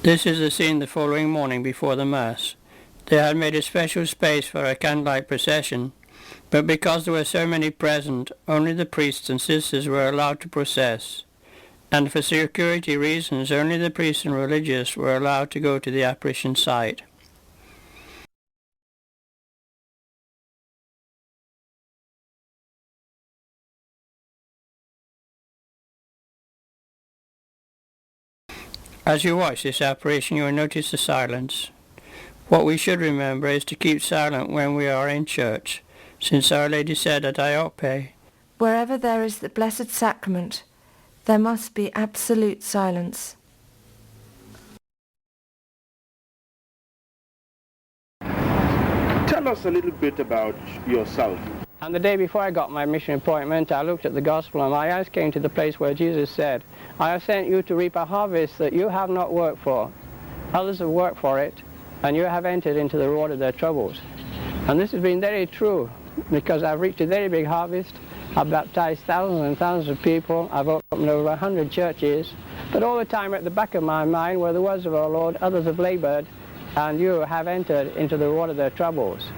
This is the scene the following morning before the Mass. They had made a special space for a candlelight procession, but because there were so many present, only the priests and sisters were allowed to process, and for security reasons only the priests and religious were allowed to go to the apparition site. As you watch this apparition, you will notice the silence. What we should remember is to keep silent when we are in church, since Our Lady said at Aokpe, "Wherever there is the Blessed Sacrament, there must be absolute silence." Tell us a little bit about yourself. And the day before I got my mission appointment, I looked at the Gospel and my eyes came to the place where Jesus said, "I have sent you to reap a harvest that you have not worked for. Others have worked for it, and you have entered into the reward of their troubles." And this has been very true, because I've reaped a very big harvest. I've baptized thousands and thousands of people. I've opened over 100 churches. But all the time at the back of my mind were the words of our Lord, "Others have labored, and you have entered into the reward of their troubles."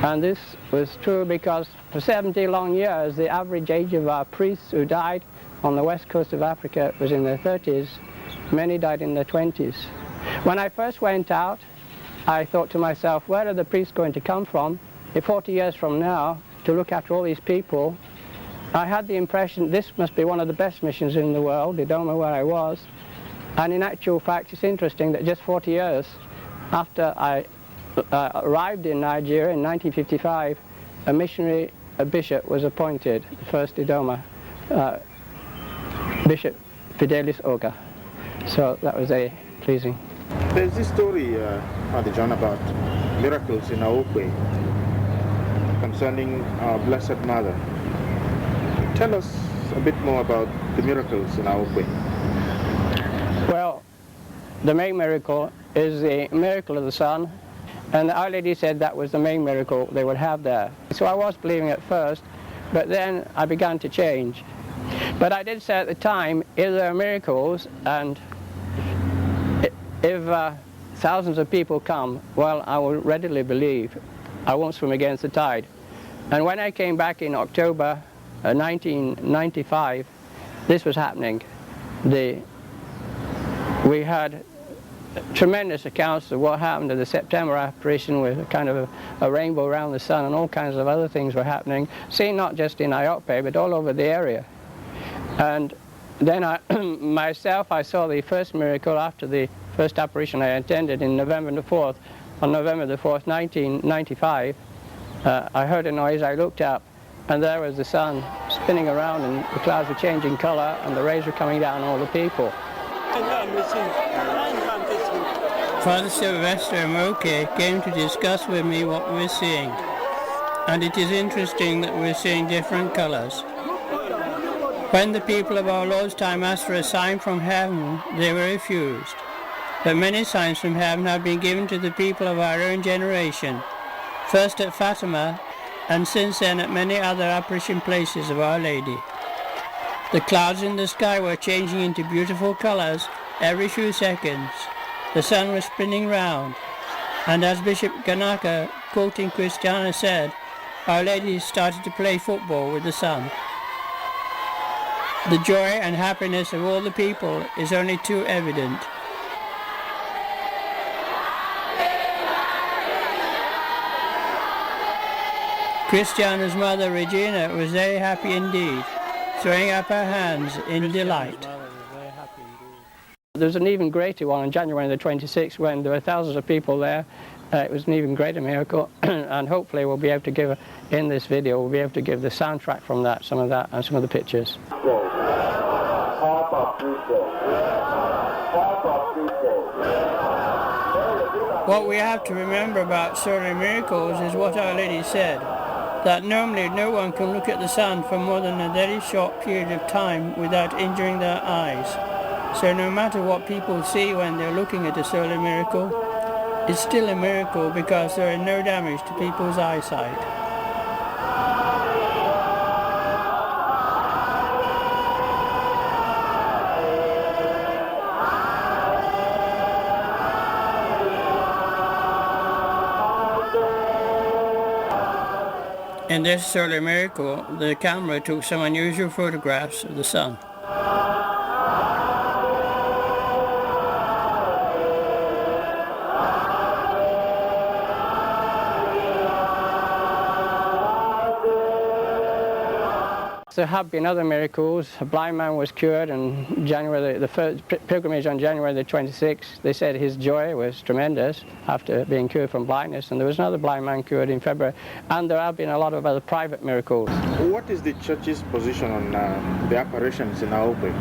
And this was true because for 70 long years, the average age of our priests who died on the west coast of Africa was in their 30s. Many died in their 20s. When I first went out, I thought to myself, where are the priests going to come from? If 40 years from now, to look after all these people, I had the impression this must be one of the best missions in the world, Dodoma where I was. And in actual fact, it's interesting that just 40 years after I arrived in Nigeria in 1955, a bishop was appointed, the first Dodoma, Bishop Fidelis Oga. So that was very pleasing. There's this story, Father John, about miracles in Aokpe concerning our Blessed Mother. Tell us a bit more about the miracles in Aokpe. Well, the main miracle is the miracle of the sun. And Our Lady said that was the main miracle they would have there. So I was believing at first, but then I began to change. But I did say at the time, if there are miracles and if thousands of people come, well, I will readily believe. I won't swim against the tide. And when I came back in October 1995, this was happening. We had tremendous accounts of what happened at the September apparition with kind of a rainbow around the sun, and all kinds of other things were happening, seen not just in Aokpe but all over the area. And then myself, I saw the first miracle after the first apparition I attended in November the 4th, on November the 4th, 1995. I heard a noise, I looked up, and there was the sun spinning around, and the clouds were changing color, and the rays were coming down on all the people. Father Sylvester and Aokpe came to discuss with me what we were seeing, and it is interesting that we're seeing different colors. When the people of our Lord's time asked for a sign from heaven, they were refused. But many signs from heaven have been given to the people of our own generation, first at Fatima, and since then at many other apparition places of Our Lady. The clouds in the sky were changing into beautiful colors every few seconds. The sun was spinning round, and as Bishop Ganaka, quoting Christiana, said, Our Lady started to play football with the sun. The joy and happiness of all the people is only too evident. Christiana's mother, Regina, was very happy indeed, throwing up her hands in delight. There's an even greater one on January the 26th when there were thousands of people there. It was an even greater miracle, and hopefully we'll be able to give, in this video, we'll be able to give the soundtrack from that, some of that, and some of the pictures. What we have to remember about solar miracles is what Our Lady said, that normally no one can look at the sun for more than a very short period of time without injuring their eyes. So no matter what people see when they're looking at a solar miracle, it's still a miracle because there is no damage to people's eyesight. In this early miracle, the camera took some unusual photographs of the sun. There have been other miracles. A blind man was cured on January, the first pilgrimage on January the 26th. They said his joy was tremendous after being cured from blindness, and there was another blind man cured in February. And there have been a lot of other private miracles. What is the church's position on the apparitions in Aokpe?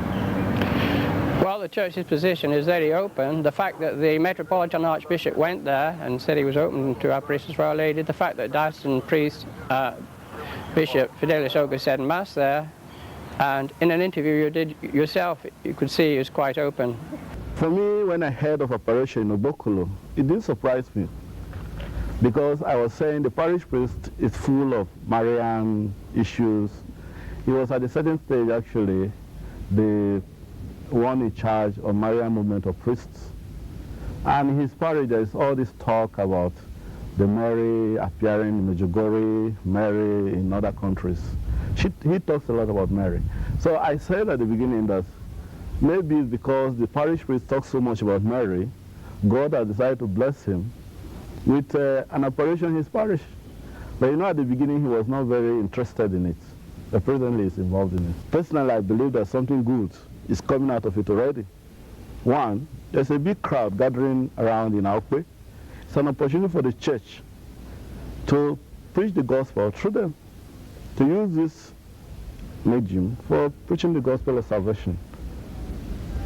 Well, the church's position is very open. The fact that the Metropolitan Archbishop went there and said he was open to apparitions for Our Lady, the fact that diocesan priest Bishop Fidelis Oga said Mass there, and in an interview you did yourself, you could see he was quite open. For me, when I heard of apparition in Obokolo, it didn't surprise me, because I was saying the parish priest is full of Marian issues. He was at a certain stage, actually, the one in charge of Marian movement of priests. And in his parish, there is all this talk about the Mary appearing in Medjugorje, Mary in other countries. He talks a lot about Mary. So I said at the beginning that maybe it's because the parish priest talks so much about Mary, God has decided to bless him with an apparition in his parish. But you know, at the beginning he was not very interested in it. But presently he's involved in it. Personally, I believe that something good is coming out of it already. One, there's a big crowd gathering around in Aokpe. It's an opportunity for the church to preach the gospel through them, to use this medium for preaching the gospel of salvation,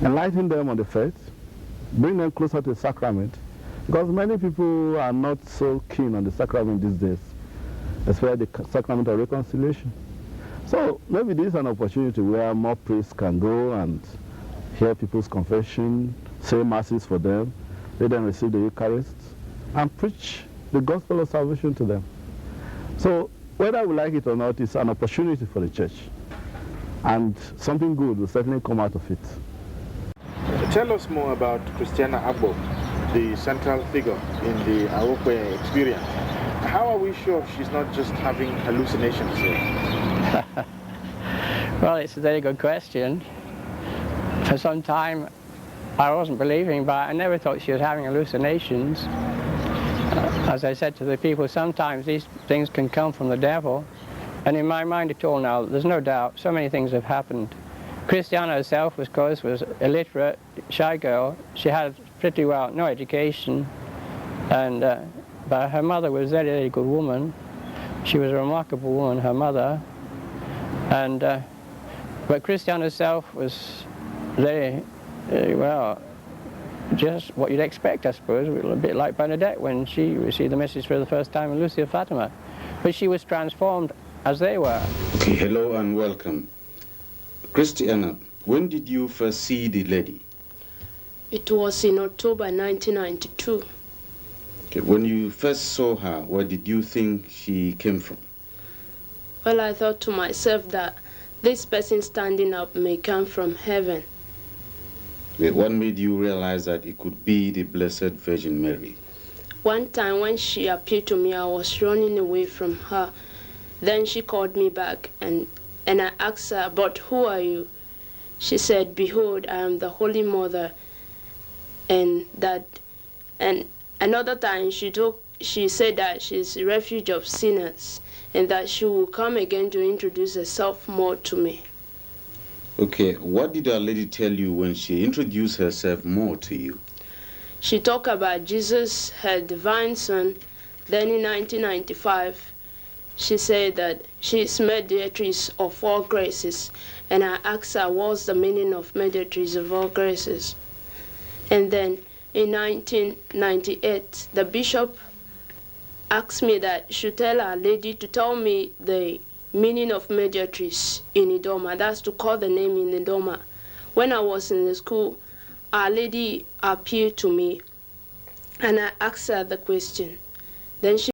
enlighten them on the faith, bring them closer to the sacrament, because many people are not so keen on the sacrament these days, especially the sacrament of reconciliation. So maybe this is an opportunity where more priests can go and hear people's confession, say masses for them, let them receive the Eucharist, and preach the gospel of salvation to them. So whether we like it or not, it's an opportunity for the church. And something good will certainly come out of it. Tell us more about Christiana Agbo, the central figure in the Aokpe experience. How are we sure she's not just having hallucinations here? Well, it's a very good question. For some time I wasn't believing, but I never thought she was having hallucinations. As I said to the people, sometimes these things can come from the devil, and in my mind at all now, there's no doubt, so many things have happened. Christiana herself, of course, was illiterate, shy girl. She had pretty well no education, and but her mother was a very, very good woman. She was a remarkable woman, her mother, and but Christiana herself was very, very well, just what you'd expect, I suppose, a bit like Bernadette when she received the message for the first time in Lucia Fatima. But she was transformed as they were. Okay, hello and welcome. Christiana, when did you first see the lady? It was in October 1992. Okay, when you first saw her, where did you think she came from? Well, I thought to myself that this person standing up may come from heaven. What made you realize that it could be the Blessed Virgin Mary? One time when she appeared to me, I was running away from her. Then she called me back and I asked her, "But who are you?" She said, "Behold, I am the Holy Mother." And another time she said that she's a refuge of sinners and that she will come again to introduce herself more to me. Okay, what did Our Lady tell you when she introduced herself more to you? She talked about Jesus, her divine son. Then in 1995, she said that she is Mediatrix of all graces. And I asked her what's the meaning of Mediatrix of all graces. And then in 1998, the bishop asked me that I should tell Our Lady to tell me the meaning of Mediatrix in Idoma. That's to call the name in Idoma. When I was in the school, Our Lady appeared to me and I asked her the question. Then she